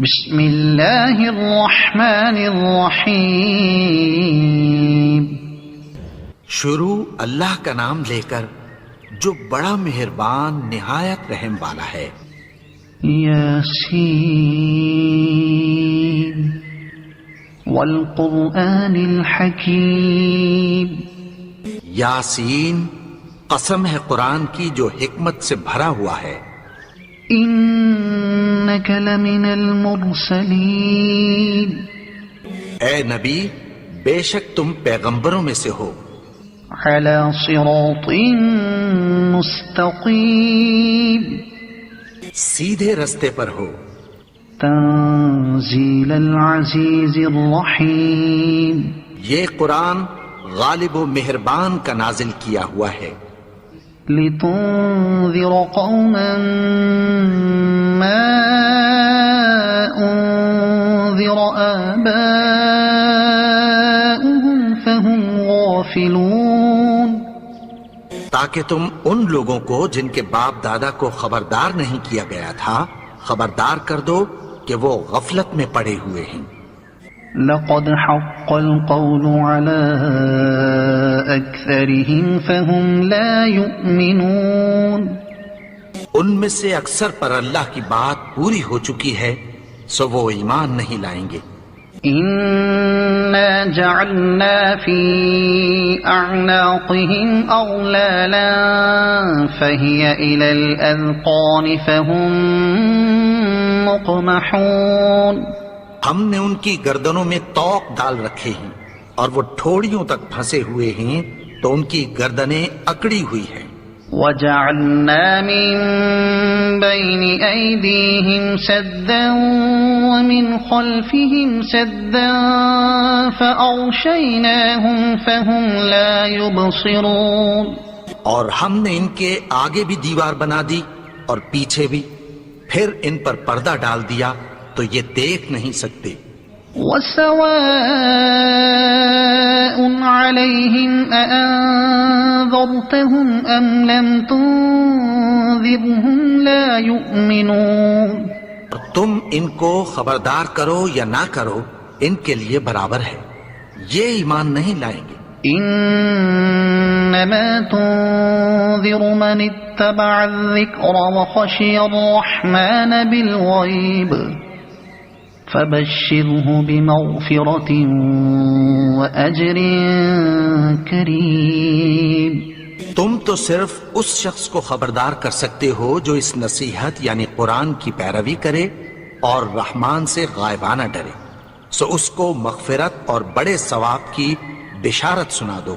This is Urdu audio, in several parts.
بسم اللہ الرحمن الرحیم. شروع اللہ کا نام لے کر جو بڑا مہربان نہایت رحم والا ہے. یاسین والقرآن الحکیم. یاسین، قسم ہے قرآن کی جو حکمت سے بھرا ہوا ہے. انک لمن المرسلین. اے نبی، بے شک تم پیغمبروں میں سے ہو. علی صراط مستقیم. سیدھے رستے پر ہو. تنزیل العزیز الرحیم. یہ قرآن غالب و مہربان کا نازل کیا ہوا ہے. لتنذر قوما ما انذر آباؤهم فهم غافلون. تاکہ تم ان لوگوں کو جن کے باپ دادا کو خبردار نہیں کیا گیا تھا خبردار کر دو کہ وہ غفلت میں پڑے ہوئے ہیں. لقد حق القول على أكثرهم فهم لا يؤمنون. ان میں سے اکثر پر اللہ کی بات پوری ہو چکی ہے سو وہ ایمان نہیں لائیں گے. إنا جعلنا في أعناقهم أغلالا فهي إلى الأذقان فهم مقمحون. ہم نے ان کی گردنوں میں طوق ڈال رکھے ہیں اور وہ ٹھوڑیوں تک پھنسے ہوئے ہیں تو ان کی گردنیں اکڑی ہوئی ہیں. وَجَعَلْنَا مِن بَيْنِ أَيْدِيهِمْ سَدًّا وَمِنْ خَلْفِهِمْ سَدًّا فَأَغْشَيْنَاهُمْ فَهُمْ لَا يُبْصِرُونَ. اور ہم نے ان کے آگے بھی دیوار بنا دی اور پیچھے بھی، پھر ان پر پردہ ڈال دیا تو یہ دیکھ نہیں سکتے. وَسَوَاءٌ عَلَيْهِمْ أَأَنذَرْتَهُمْ أَمْ لَمْ تُنذِرْهُمْ لَا يُؤْمِنُونَ. اور تم ان کو خبردار کرو یا نہ کرو ان کے لیے برابر ہے، یہ ایمان نہیں لائیں گے. انما تنذر من اتبع الذکر وخشی الرحمن بالغیب فبشره بمغفرة وأجر کریم. تم تو صرف اس شخص کو خبردار کر سکتے ہو جو اس نصیحت یعنی قرآن کی پیروی کرے اور رحمان سے غائبانہ ڈرے، سو اس کو مغفرت اور بڑے ثواب کی بشارت سنا دو.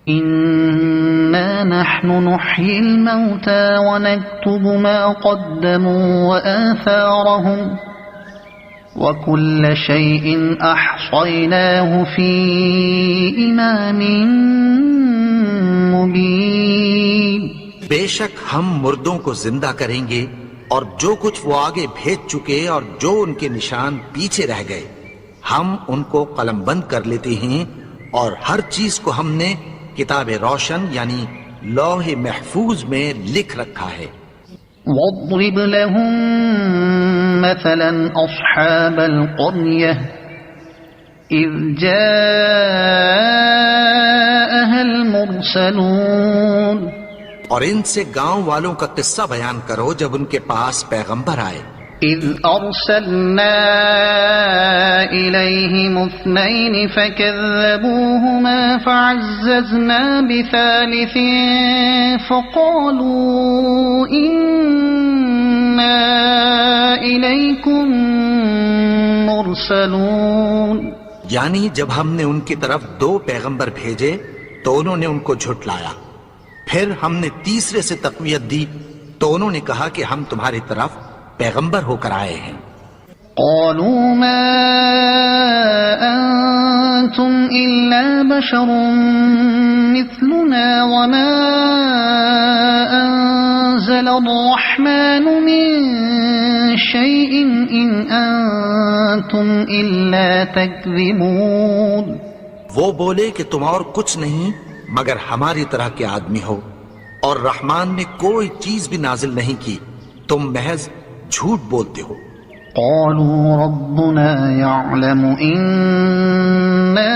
إنا نحن نحيي الموتى ونكتب ما قدموا وآثارهم وكل شيء أحصيناه في إمام مبين. بے شک ہم مردوں کو زندہ کریں گے اور جو کچھ وہ آگے بھیج چکے اور جو ان کے نشان پیچھے رہ گئے ہم ان کو قلم بند کر لیتے ہیں اور ہر چیز کو ہم نے کتاب روشن یعنی لوح محفوظ میں لکھ رکھا ہے. واضرب لهم مثلا أصحاب القرية إذ جاءها المرسلون. اور ان سے گاؤں والوں کا قصہ بیان کرو جب ان کے پاس پیغمبر آئے. إذ أرسلنا إليهم 2 فكذبوهما فعززنا بثالث فقالوا إنا إليكم مرسلون. یعنی جب ہم نے ان کی طرف 2 پیغمبر بھیجے تو انہوں نے ان کو جھٹلایا، پھر ہم نے تیسرے سے تقویت دی تو انہوں نے کہا کہ ہم تمہاری طرف پیغمبر ہو کر آئے ہیں. قالوا ما أنتم إلا بشر مثلنا وما أنزل الرحمن من شيء إن أنتم إلا تكذبون. وہ بولے کہ تم اور کچھ نہیں مگر ہماری طرح کے آدمی ہو اور رحمان نے کوئی چیز بھی نازل نہیں کی، تم محض جھوٹ بولتے ہو. قالوا ربنا يعلم إنا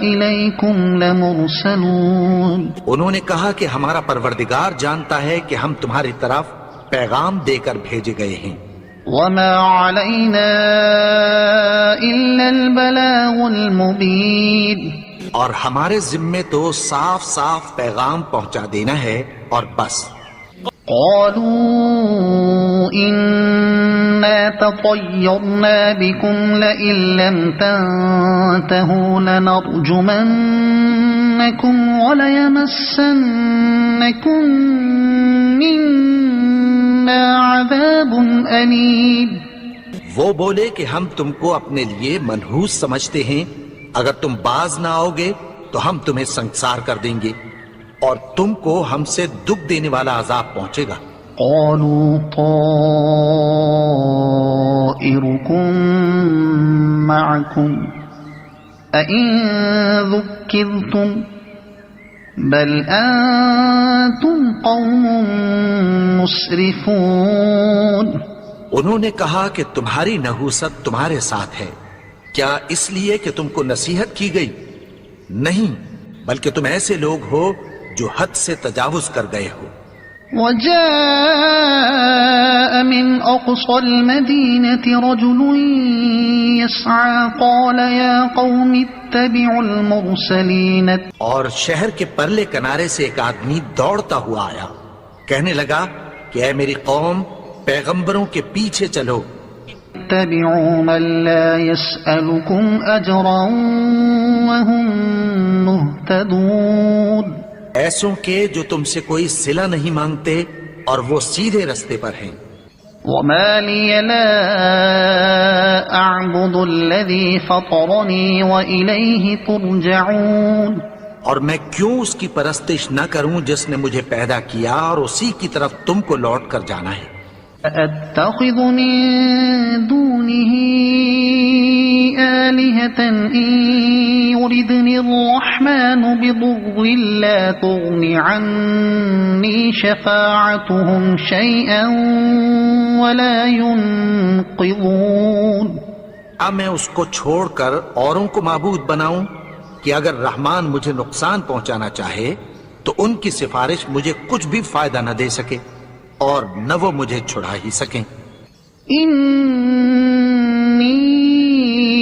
إليكم لمرسلون. انہوں نے کہا کہ ہمارا پروردگار جانتا ہے کہ ہم تمہاری طرف پیغام دے کر بھیجے گئے ہیں. وما علينا إلا البلاغ المبين. اور ہمارے ذمے تو صاف صاف پیغام پہنچا دینا ہے اور بس. قالوا إنا تطيرنا بكم لئن لم تنتهوا لنرجمنكم وليمسنكم منا عذاب أليم. وہ بولے کہ ہم تم کو اپنے لیے منحوس سمجھتے ہیں، اگر تم باز نہ آؤ گے تو ہم تمہیں سنسار کر دیں گے اور تم کو ہم سے دکھ دینے والا عذاب پہنچے گا. قالوا طائركم معكم أئن ذكرتم بل أنتم قوم مسرفون. انہوں نے کہا کہ تمہاری نحوست تمہارے ساتھ ہے، کیا اس لیے کہ تم کو نصیحت کی گئی؟ نہیں، بلکہ تم ایسے لوگ ہو جو حد سے تجاوز کر گئے ہو. وجاء من أقصى المدينة رجل يسعى قال يا قوم اتبعوا المرسلين. اور شہر کے پرلے کنارے سے ایک آدمی دوڑتا ہوا آیا، کہنے لگا کہ اے میری قوم، پیغمبروں کے پیچھے چلو. اتبعوا من لا يسألكم أجرا وهم مهتدون. ایسوں کے جو تم سے کوئی صلہ نہیں مانگتے اور وہ سیدھے رستے پر ہیں. وما لي لا أعبد الذي فطرني وإليه ترجعون. اور میں کیوں اس کی پرستش نہ کروں جس نے مجھے پیدا کیا اور اسی کی طرف تم کو لوٹ کر جانا ہے. أَأَتَّخِذُ مِن دُونِهِ آلِهَةً إِن يُرِدْنِ الرَّحْمَنُ بِضُرٍّ لَّا تُغْنِ عَنِّي شَفَاعَتُهُمْ شَيْئًا وَلَا يُنقِذُونَ. اب میں اس کو چھوڑ کر اوروں کو معبود بناؤں کہ اگر رحمان مجھے نقصان پہنچانا چاہے تو ان کی سفارش مجھے کچھ بھی فائدہ نہ دے سکے اور نہ وہ مجھے چھڑا ہی سکیں. إِنِّي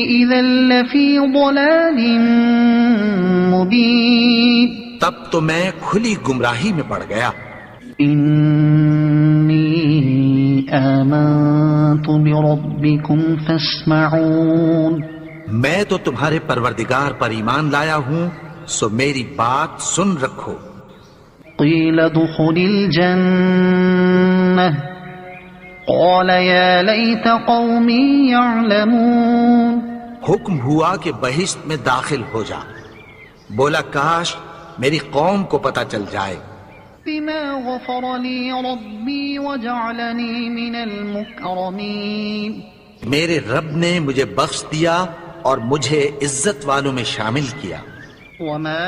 إِذًا لَّفِي ضَلَالٍ مُّبِينٍ. تب تو میں کھلی گمراہی میں پڑ گیا. إِنِّي آمَنتُ بِرَبِّكُمْ فَاسْمَعُونِ. میں تو تمہارے پروردگار پر ایمان لایا ہوں، سو میری بات سن رکھو. قِيلَ ادْخُلِ الْجَنَّةَ قَالَ يَا لَيْتَ قَوْمِي يَعْلَمُونَ. حکم ہوا کہ بہشت میں داخل ہو جا. بولا کاش میری قوم کو پتہ چل جائے. بِمَا غَفَرَ لِي رَبِّي وَجَعَلَنِي مِنَ الْمُكْرَمِينَ. میرے رب نے مجھے بخش دیا اور مجھے عزت والوں میں شامل کیا. وَمَا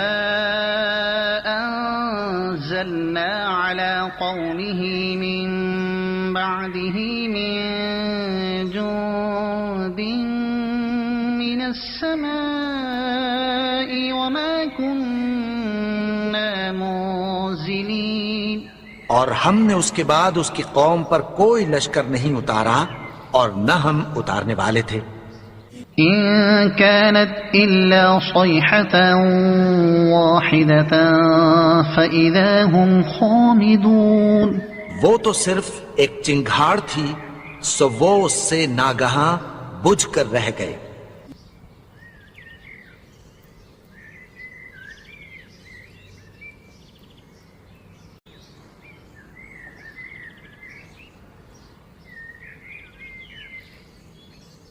أَنزَلْنَا عَلَى قَوْمِهِ مِن بَعْدِهِ مِن جُندٍ مِّنَ السَّمَاءِ وَمَا كُنَّا مُنزِلِينَ. اور ہم نے اس کے بعد اس کی قوم پر کوئی لشکر نہیں اتارا اور نہ ہم اتارنے والے تھے. إِن كَانَتْ إِلَّا صَيْحَةً وَاحِدَةً فَإِذَا هُمْ خَامِدُونَ. وہ تو صرف ایک چنگھاڑ تھی، سو وہ اس سے ناگہاں بجھ کر رہ گئے.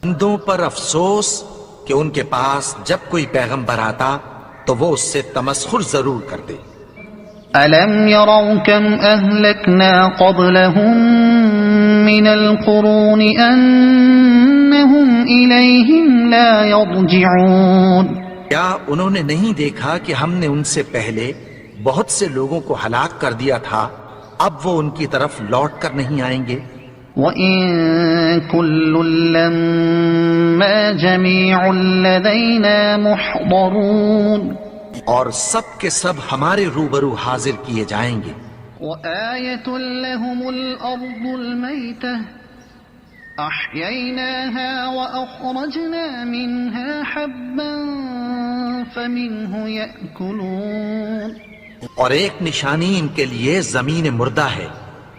بندوں پر افسوس کہ ان کے پاس جب کوئی پیغمبر آتا تو وہ اس سے تمسخر ضرور کر دے. أَلَمْ يَرَوْا كَمْ أَهْلَكْنَا قَبْلَهُمْ مِنَ الْقُرُونِ أَنَّهُمْ إِلَيْهِمْ لَا يَرْجِعُونَ. کیا انہوں نے نہیں دیکھا کہ ہم نے ان سے پہلے بہت سے لوگوں کو ہلاک کر دیا تھا، اب وہ ان کی طرف لوٹ کر نہیں آئیں گے. وَإِن كُلٌّ لَّمَّا جَمِيعٌ لَّدَيْنَا مُحْضَرُونَ اور سب کے سب ہمارے روبرو حاضر کیے جائیں گے. وَآيَةٌ لَّهُمُ الْأَرْضُ الْمَيْتَةُ أَحْيَيْنَاهَا وَأَخْرَجْنَا مِنْهَا حَبًّا فَمِنْهُ يَأْكُلُونَ. اور ایک نشانی ان کے لیے زمین مردہ ہے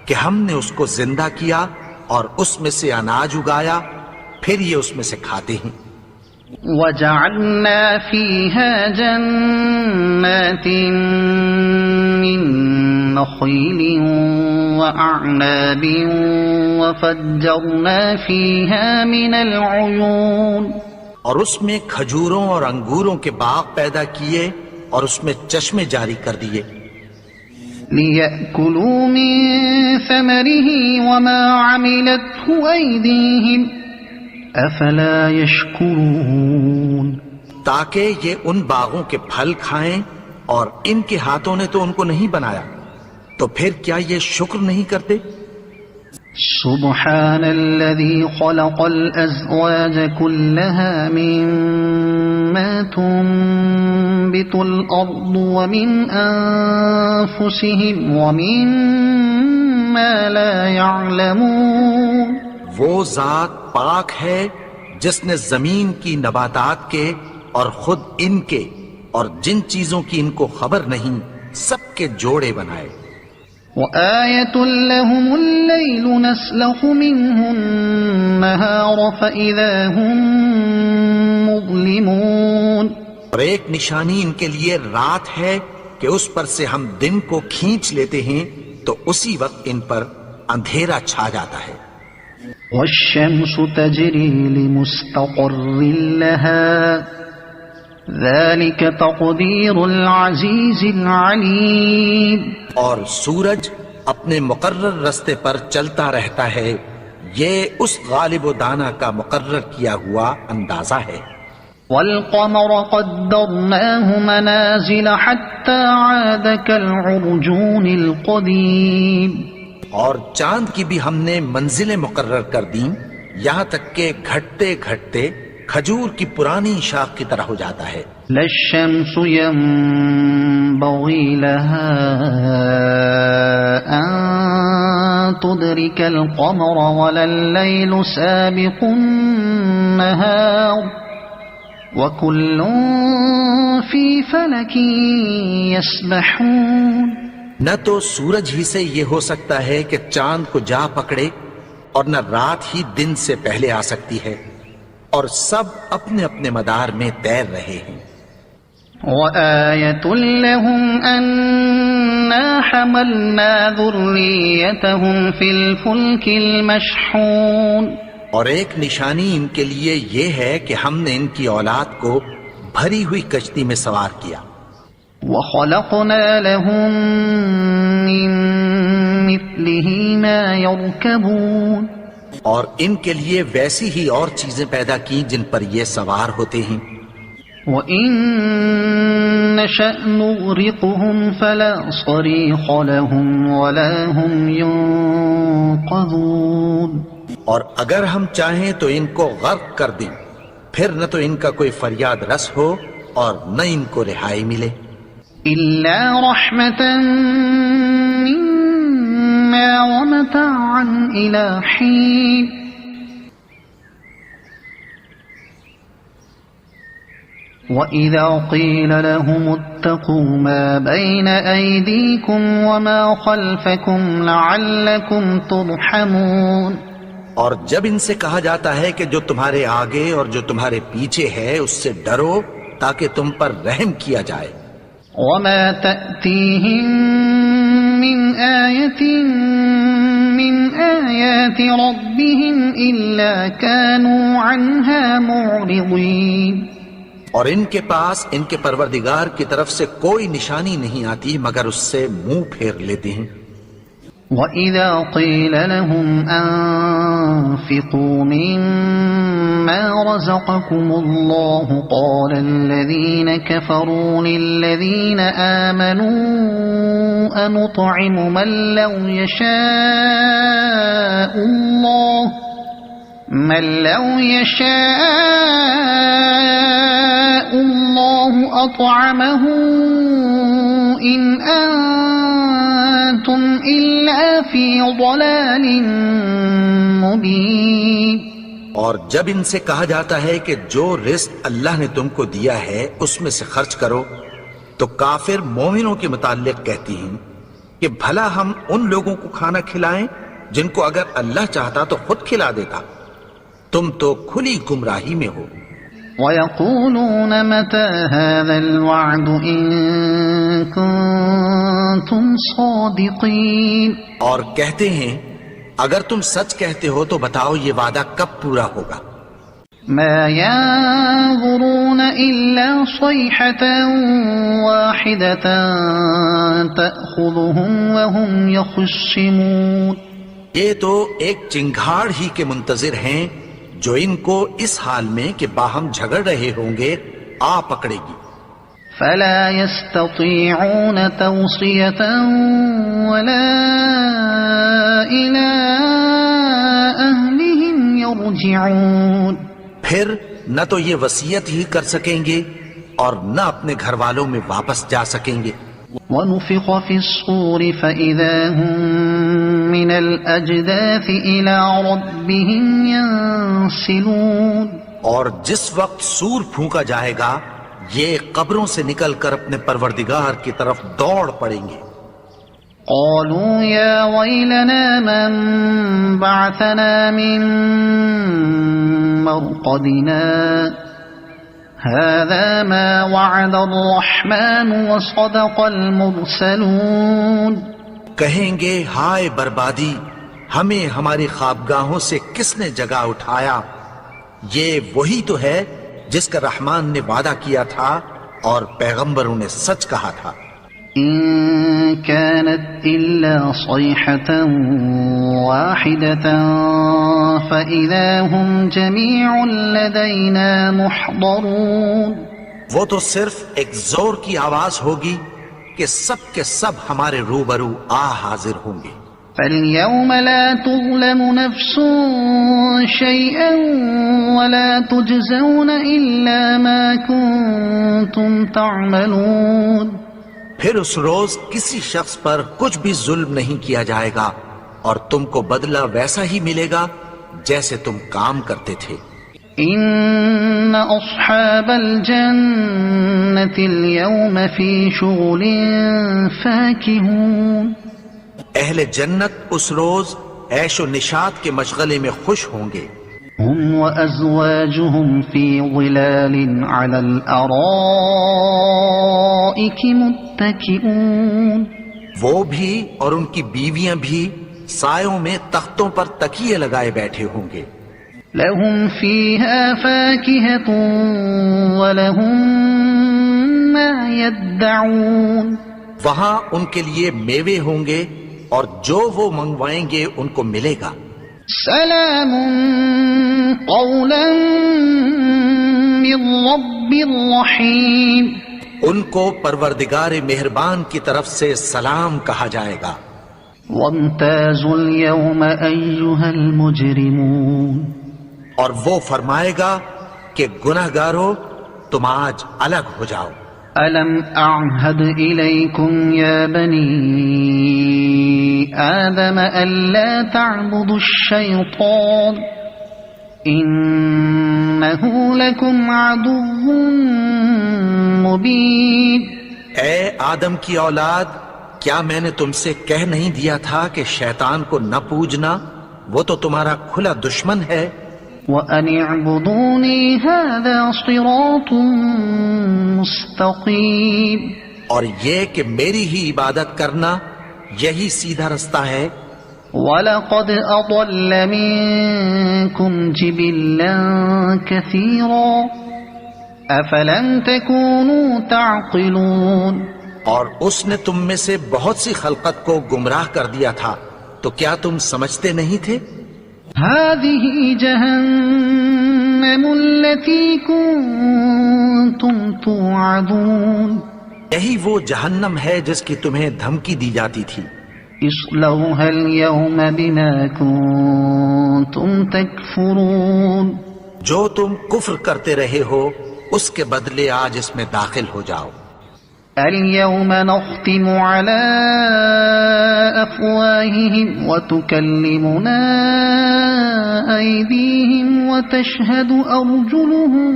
کہ ہم نے اس کو زندہ کیا اور اس میں سے اناج اگایا، پھر یہ اس میں سے کھاتے ہیں. وَجَعَلْنَا فِيهَا جَنَّاتٍ مِّن نَّخِيلٍ وَأَعْنَابٍ وَفَجَّرْنَا فِيهَا مِنَ الْعُيُونِ. اور اس میں کھجوروں اور انگوروں کے باغ پیدا کیے اور اس میں چشمے جاری کر دیے. لِيَأْكُلُوا مِن ثَمَرِهِ وَمَا عَمِلَتْهُ أَيْدِيهِمْ أَفَلَا يَشْكُرُونَ. تاکہ یہ ان باغوں کے پھل کھائیں اور ان کے ہاتھوں نے تو ان کو نہیں بنایا، تو پھر کیا یہ شکر نہیں کرتے؟ سبحان الذي خلق الأزواج كلها مما تنبت الأرض ومن أنفسهم ومما لا يعلمون. وہ ذات پاک ہے جس نے زمین کی نباتات کے اور خود ان کے اور جن چیزوں کی ان کو خبر نہیں سب کے جوڑے بنائے. وَآيَةٌ لَّهُمُ اللَّيْلُ نَسْلَخُ مِنْهُ النَّهَارَ فَإِذَا هُم مُّظْلِمُونَ. اور ایک نشانی ان کے لیے رات ہے کہ اس پر سے ہم دن کو کھینچ لیتے ہیں تو اسی وقت ان پر اندھیرا چھا جاتا ہے. وَالشَّمْسُ تَجْرِي لِمُسْتَقَرٍّ لَّهَا ذَلِكَ تَقْدِيرُ الْعَزِيزِ الْعَلِيمِ. اور سورج اپنے مقرر رستے پر چلتا رہتا ہے، یہ اس غالب و دانا کا مقرر کیا ہوا اندازہ ہے. وَالْقَمَرَ قَدَّرْنَاهُ مَنَازِلَ حَتَّى عَادَ كَالْعُرْجُونِ الْقَدِيمِ. اور چاند کی بھی ہم نے منزلیں مقرر کر دیں یہاں تک کہ گھٹتے گھٹتے کھجور کی پرانی شاخ کی طرح ہو جاتا ہے. لا الشمس ينبغي لها أن تدرك القمر ولا الليل سابق النهار وكل في فلك يسبحون. نہ تو سورج ہی سے یہ ہو سکتا ہے کہ چاند کو جا پکڑے اور نہ رات ہی دن سے پہلے آ سکتی ہے، اور سب اپنے اپنے مدار میں تیر رہے ہیں. وَآيَةٌ لَّهُمْ أَنَّا حَمَلْنَا ذُرِّيَّتَهُمْ فِي الْفُلْكِ الْمَشْحُونِ. اور ایک نشانی ان کے لیے یہ ہے کہ ہم نے ان کی اولاد کو بھری ہوئی کشتی میں سوار کیا. وَخَلَقْنَا لَهُم مِّن مِّثْلِهِ مَا يَرْكَبُونَ. اور ان کے لیے ویسی ہی اور چیزیں پیدا کی جن پر یہ سوار ہوتے ہیں. وَإِن نَّشَأْ نُغْرِقْهُمْ فَلَا صَرِيخَ لَهُمْ وَلَا هُمْ يُنقَذُونَ. اور اگر ہم چاہیں تو ان کو غرق کر دیں، پھر نہ تو ان کا کوئی فریاد رس ہو اور نہ ان کو رہائی ملے. إِلَّا رَحْمَةً مِّنَّا وَمَتَاعًا إِلَىٰ حِينٍ. وَإِذَا قِيلَ لَهُمُ اتَّقُوا مَا بَيْنَ أَيْدِيكُمْ وَمَا خَلْفَكُمْ لَعَلَّكُمْ تُرْحَمُونَ. اور جب ان سے کہا جاتا ہے کہ جو تمہارے آگے اور جو تمہارے پیچھے ہے اس سے ڈرو تاکہ تم پر رحم کیا جائے. وَمَا تَأْتِيهِم مِّنْ آيَةٍ مِّنْ آيَاتِ رَبِّهِمْ إِلَّا كَانُوا عَنْهَا مُعْرِضِينَ. اور ان کے پاس ان کے پروردگار کی طرف سے کوئی نشانی نہیں آتی مگر اس سے منہ پھیر لیتے ہیں. وَإِذَا قِيلَ لَهُمْ أَنفِقُوا مِمَّا رزقكم الله قال الذين كفروا للذين آمنوا أنطعم من لو يشاء الله أطعمه إن أنتم إلا في ضلال مبين. اور جب ان سے کہا جاتا ہے کہ جو رزق اللہ نے تم کو دیا ہے اس میں سے خرچ کرو، تو کافر مومنوں کے متعلق کہتی ہیں کہ بھلا ہم ان لوگوں کو کھانا کھلائیں جن کو اگر اللہ چاہتا تو خود کھلا دیتا. تم تو کھلی گمراہی میں ہو. وَيَقُولُونَ مَتَى هَذَا الْوَعْدُ إِن كُنتُمْ صَادِقِينَ. اور کہتے ہیں اگر تم سچ کہتے ہو تو بتاؤ یہ وعدہ کب پورا ہوگا. مَا يَنظُرُونَ إِلَّا صَيْحَةً وَاحِدَةً تَأْخُذُهُمْ وَهُمْ يَخِصِّمُونَ. یہ تو ایک چنگھاڑ ہی کے منتظر ہیں جو ان کو اس حال میں کہ باہم جھگڑ رہے ہوں گے آ پکڑے گی. فلا يستطيعون توصية ولا إلى أهلهم يرجعون. پھر نہ تو یہ وصیت ہی کر سکیں گے اور نہ اپنے گھر والوں میں واپس جا سکیں گے. ونفخ في الصور فإذا هم من الأجداث إلى ربهم ينسلون. اور جس وقت سور پھونکا جائے گا یہ قبروں سے نکل کر اپنے پروردگار کی طرف دوڑ پڑیں گے. قالوا يا ويلنا من بعثنا من مرقدنا هذا ما وعد الرحمن وصدق المرسلون. کہیں گے ہائے بربادی، ہمیں ہماری خوابگاہوں سے کس نے جگا اٹھایا. یہ وہی تو ہے جس کا رحمان نے وعدہ کیا تھا اور پیغمبروں نے سچ کہا تھا. إن كانت إلا صيحة واحدة فإذا هم جميع لدينا محضرون. وہ تو صرف ایک زور کی آواز ہوگی کہ سب کے سب ہمارے روبرو حاضر ہوں گے. فاليوم لا تظلم نفس شيئا ولا تجزون إلا ما كنتم تعملون. پھر اس روز کسی شخص پر کچھ بھی ظلم نہیں کیا جائے گا اور تم کو بدلہ ویسا ہی ملے گا جیسے تم کام کرتے تھے. ان اصحاب الجنة اليوم في شغل فاكهون. اہل جنت اس روز عیش و نشاط کے مشغلے میں خوش ہوں گے. هم وأزواجهم في ظلال على الأرائك متكئون. وہ بھی اور ان کی بیویاں بھی سایوں میں تختوں پر تکیے لگائے بیٹھے ہوں گے. لهم فيها فاكهة ولهم ما يدعون. وہاں ان کے لیے میوے ہوں گے اور جو وہ منگوائیں گے ان کو ملے گا. سلام قولا من رب الرحیم. ان کو پروردگار مہربان کی طرف سے سلام کہا جائے گا. وامتازوا اليوم أيها المجرمون. اور وہ فرمائے گا کہ گناہگارو تم آج الگ ہو جاؤ. ألم أعهد إليكم يا بني آدم ألا تعبدوا الشيطان إنه لكم عدو مبين. اے آدم کی اولاد، کیا میں نے تم سے کہہ نہیں دیا تھا کہ شیطان کو نہ پوجنا، وہ تو تمہارا کھلا دشمن ہے. وَأَنِ اعْبُدُونِي هَذَا صِرَاطٌ مُسْتَقِيمٌ. اور یہ کہ میری ہی عبادت کرنا یہی سیدھا رستہ ہے. وَلَقَدْ أَضَلَّ مِنكُمْ جِبِلًّا كَثِيرًا أَفَلَمْ تَكُونُوا تَعْقِلُونَ. اور اس نے تم میں سے بہت سی خلقت کو گمراہ کر دیا تھا، تو کیا تم سمجھتے نہیں تھے؟ هذه جهنم جهنم التي كنتم توعدون یہی وہ جہنم ہے جس کی تمہیں دھمکی دی جاتی تھی. اصلوها اليوم بما كنتم تكفرون جو تم کفر کرتے رہے ہو اس کے بدلے آج اس میں داخل ہو جاؤ. اليوم نختم على أفواههم وتكلمنا أيديهم وتشهد أرجلهم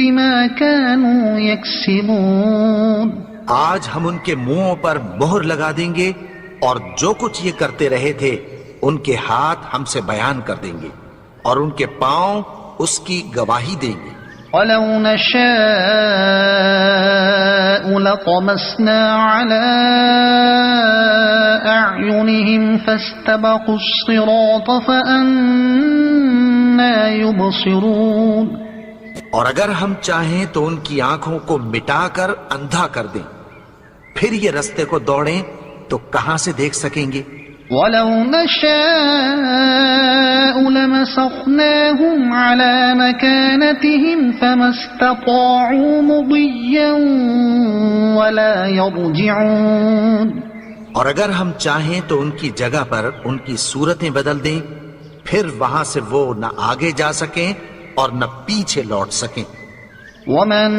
بما كانوا يكسبون. آج ہم ان کے منہوں پر مہر لگا دیں گے اور جو کچھ یہ کرتے رہے تھے ان کے ہاتھ ہم سے بیان کر دیں گے اور ان کے پاؤں اس کی گواہی دیں گے. وَلَوْ نَشَاءُ لَطَمَسْنَا عَلَىٰ أَعْيُنِهِمْ فَاسْتَبَقُوا الصِّرَاطَ فَأَنَّىٰ يُبْصِرُونَ. اور اگر ہم چاہیں تو ان کی آنکھوں کو مٹا کر اندھا کر دیں، پھر یہ رستے کو دوڑیں تو کہاں سے دیکھ سکیں گے. وَلَوْ نَشَاءُ لَمَسَخْنَاهُمْ عَلَىٰ مَكَانَتِهِمْ فَمَا اسْتَطَاعُوا مُضِيًّا وَلَا يَرْجِعُونَ. اور اگر ہم چاہیں تو ان کی جگہ پر ان کی صورتیں بدل دیں، پھر وہاں سے وہ نہ آگے جا سکیں اور نہ پیچھے لوٹ سکیں. وَمَن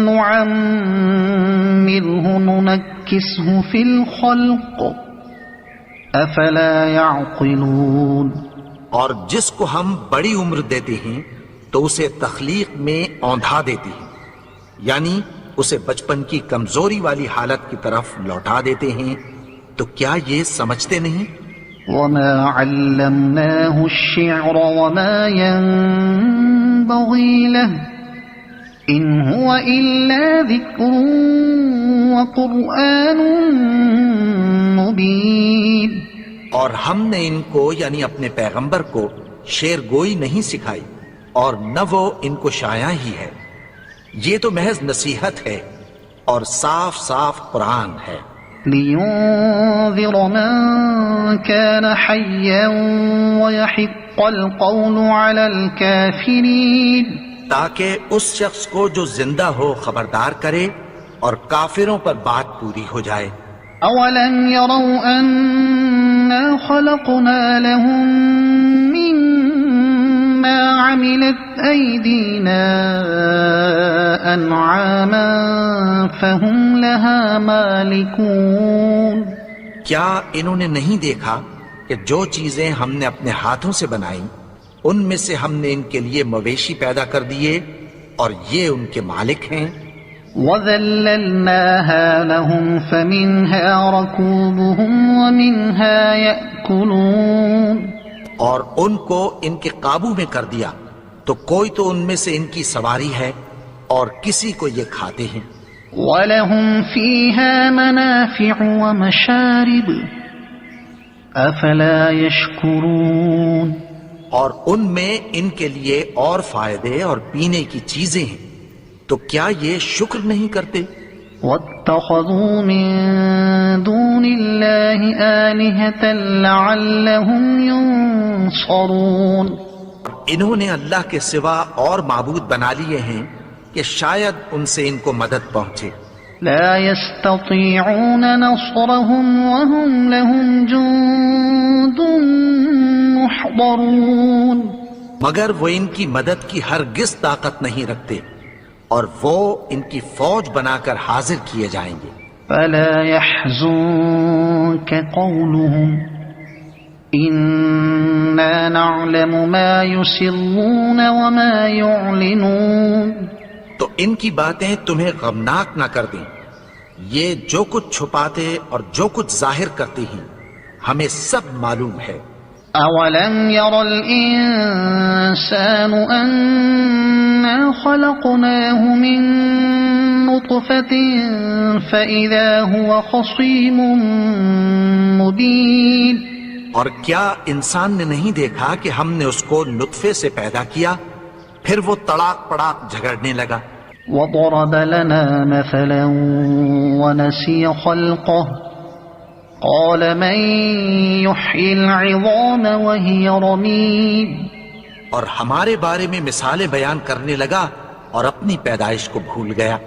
نُعَمِّرْهُ نُنَكِّسْهُ فِي الْخَلْقِ أَفَلَا يَعْقِلُونَ. اور جس کو ہم بڑی عمر دیتے ہیں تو اسے تخلیق میں اوندھا دیتے ہیں، یعنی اسے بچپن کی کمزوری والی حالت کی طرف لوٹا دیتے ہیں. تو کیا یہ سمجھتے نہیں؟ وَمَا عَلَّمْنَاهُ الشِّعْرَ وَمَا يَنبَغِي لَهُ إِنْ هُوَ إِلَّا ذِكْرٌ وَقُرْآنٌ مُبِينٌ. اور ہم نے ان کو یعنی اپنے پیغمبر کو شعر گوئی نہیں سکھائی اور نہ وہ ان کو شایع ہی ہے. یہ تو محض نصیحت ہے اور صاف صاف قرآن ہے. لِيُنذِرَ مَن كَانَ حَيًّا وَيَحِقَّ الْقَوْلُ عَلَى الْكَافِرِينَ. تاکہ اس شخص کو جو زندہ ہو خبردار کرے اور کافروں پر بات پوری ہو جائے. أَوَلَمْ يَرَوْا أَنَّا خَلَقْنَا لَهُم مِّمَّا عَمِلَتْ أَيْدِينَا أَنْعَامًا فَهُمْ لَهَا مَالِكُونَ. کیا انہوں نے نہیں دیکھا کہ جو چیزیں ہم نے اپنے ہاتھوں سے بنائیں ان میں سے ہم نے ان کے لیے مویشی پیدا کر دیے اور یہ ان کے مالک ہیں. وَذَلَّلْنَاهَا لَهُمْ فَمِنْهَا رَكُوبُهُمْ وَمِنْهَا يَأْكُلُونَ. اور ان کو ان کے قابو میں کر دیا تو کوئی تو ان میں سے ان کی سواری ہے اور کسی کو یہ کھاتے ہیں. وَلَهُمْ فِيهَا مَنَافِعُ وَمَشَارِبُ أَفَلَا يَشْكُرُونَ. اور ان میں ان کے لیے اور فائدے اور پینے کی چیزیں ہیں، تو کیا یہ شکر نہیں کرتے؟ وَاتَّخَذُوا مِن دُونِ اللَّهِ آلِهَةً لَعَلَّهُمْ يُنصَرُونَ. انہوں نے اللہ کے سوا اور معبود بنا لیے ہیں کہ شاید ان سے ان کو مدد پہنچے. لا يستطيعون نصرهم وهم لهم جند محضرون. مگر وہ ان کی مدد کی ہرگز طاقت نہیں رکھتے اور وہ ان کی فوج بنا کر حاضر کیے جائیں گے. فلا يحزنك قولهم إنا نعلم ما يسرون وما يعلنون. تو ان کی باتیں تمہیں غمناک نہ کر دیں. یہ جو کچھ چھپاتے اور جو کچھ ظاہر کرتے ہیں ہمیں سب معلوم ہے. أَوَلَمْ يَرَ الْإِنسَانُ أَنَّا خَلَقْنَاهُ مِن نُّطْفَةٍ فَإِذَا هُوَ خَصِيمٌ مُّبِينٌ. اور کیا انسان نے نہیں دیکھا کہ ہم نے اس کو نطفے سے پیدا کیا پھر وہ تڑاک پڑاک جھگڑنے لگا. وَضَرَبَ لَنَا مَثَلًا وَنَسِيَ خَلْقَهُ قَالَ مَن يُحْيِي الْعِظَامَ وَهِيَ رَمِيمٌ. اور ہمارے بارے میں مثالیں بیان کرنے لگا اور اپنی پیدائش کو بھول گیا.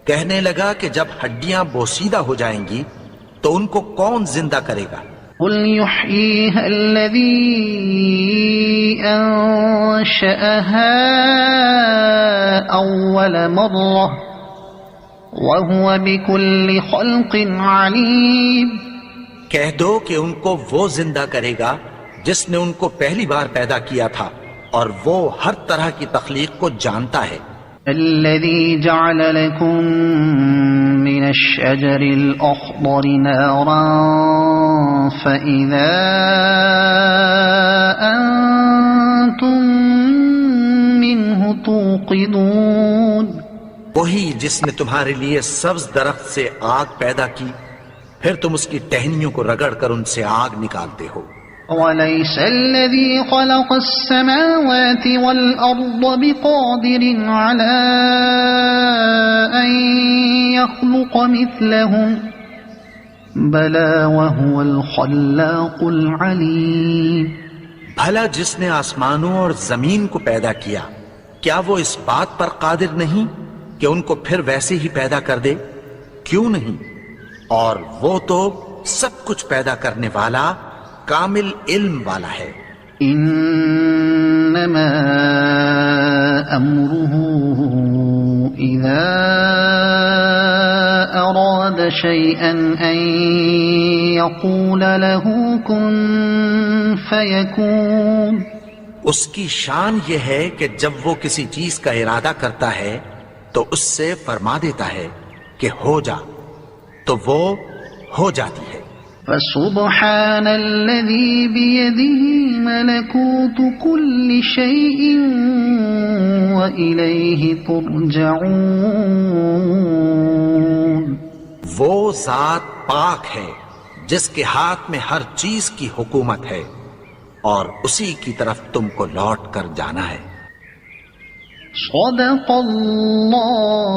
کہنے لگا کہ جب ہڈیاں بوسیدہ ہو جائیں گی تو ان کو کون زندہ کرے گا؟ قل يحييها الذي أنشأها أول مرة وهو بكل خلق عليم. کہہ دو کہ ان کو وہ زندہ کرے گا جس نے ان کو پہلی بار پیدا کیا تھا اور وہ ہر طرح کی تخلیق کو جانتا ہے. الذي جعل لكم من الشجر الأخضر نارا فإذا أنتم منه توقدون. وہی جس نے تمہارے لیے سبز درخت سے آگ پیدا کی پھر تم اس کی ٹہنیوں کو رگڑ کر ان سے آگ نکالتے ہو. وَلَيْسَ الَّذِي خَلَقَ السَّمَاوَاتِ وَالْأَرْضَ بِقَادِرٍ عَلَىٰ أَن يَخْلُقَ مِثْلَهُم بَلَىٰ وَهُوَ الْخَلَّاقُ الْعَلِيمُ. بھلا جس نے آسمانوں اور زمین کو پیدا کیا کیا وہ اس بات پر قادر نہیں کہ ان کو پھر ویسے ہی پیدا کر دے؟ کیوں نہیں؟ اور وہ تو سب کچھ پیدا کرنے والا کامل علم والا ہے. انما امره اذا اراد شيئا ان يقول له كن فيكون. اس کی شان یہ ہے کہ جب وہ کسی چیز کا ارادہ کرتا ہے تو اس سے فرما دیتا ہے کہ ہو جا تو وہ ہو جاتی ہے. فسبحان الذي بيده ملكوت كل شيء وإليه ترجعون. وہ ذات پاک ہے جس کے ہاتھ میں ہر چیز کی حکومت ہے اور اسی کی طرف تم کو لوٹ کر جانا ہے. صدق اللہ